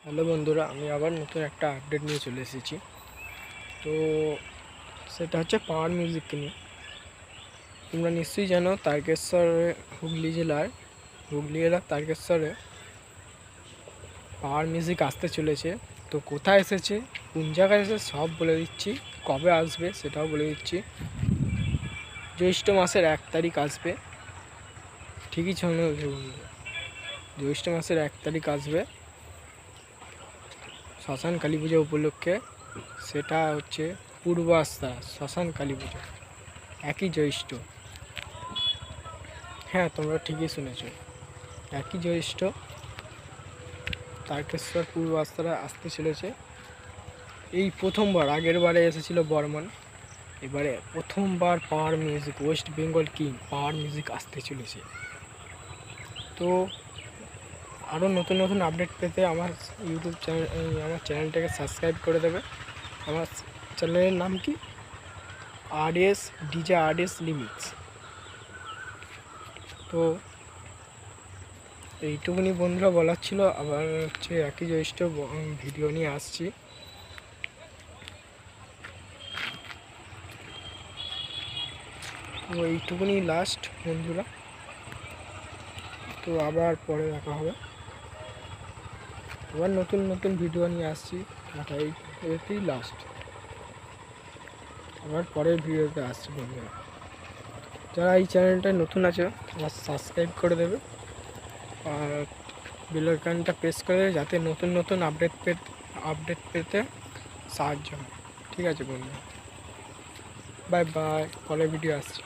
Hello বন্ধুরা, আমি আবার নতুন একটা আপডেট নিয়ে চলে এসেছি। তো সেটা হচ্ছে পাওয়ার মিউজিক নিয়ে। তোমরা নিশ্চয়ই জানো তারকেশ্বরে, হুগলি জেলার তারকেশ্বরে পাওয়ার মিউজিক আসতে চলেছে। তো কোথায় এসেছে, কোন জায়গায় এসেছে সব বলে দিচ্ছি, কবে আসবে সেটাও বলে দিচ্ছি। জ্যৈষ্ঠ মাসের 1 তারিখ আসবে, ঠিকই শোনো বন্ধুরা, জ্যৈষ্ঠ মাসের 1 তারিখ আসবে শ্মশান কালী পুজো উপলক্ষে। সেটা হচ্ছে পূর্ব আস্থা শ্মশান কালী পুজো, একই জ্যৈষ্ঠ। হ্যাঁ, তোমরা ঠিকই শুনেছ, একই জ্যৈষ্ঠ তারকেশ্বর পূর্ব আস্থারা আসতে চলেছে। এই প্রথমবার, আগের বারে এসেছিল বর্মন, এবারে প্রথমবার power music, West Bengal king power music আসতে চলেছে। তো আরও নতুন নতুন আপডেট পেতে আমার ইউটিউব চ্যানেল, আমার চ্যানেলটাকে সাবস্ক্রাইব করে দেবে। আমার চ্যানেলের নাম কি? ডিজে লিমিক্স। তো এইটুকুনি বন্ধুরা বলার ছিল। আবার হচ্ছে একই জ্যৈষ্ঠ ভিডিও নিয়ে আসছি। তো এইটুকুনি লাস্ট বন্ধুরা, তো আবার পরে দেখা হবে। আবার নতুন নতুন ভিডিও নিয়ে আসছি, এটাই লাস্ট। আবার পরের ভিডিওতে আসছি বন্ধুরা। যারা এই চ্যানেলটায় নতুন আছে তারা সাবস্ক্রাইব করে দেবে আর বেল আইকনটা প্রেস করে দেবে, যাতে নতুন নতুন আপডেট পেতে সাহায্য হয়। ঠিক আছে বন্ধুরা, বাই বাই, পরের ভিডিও আসছে।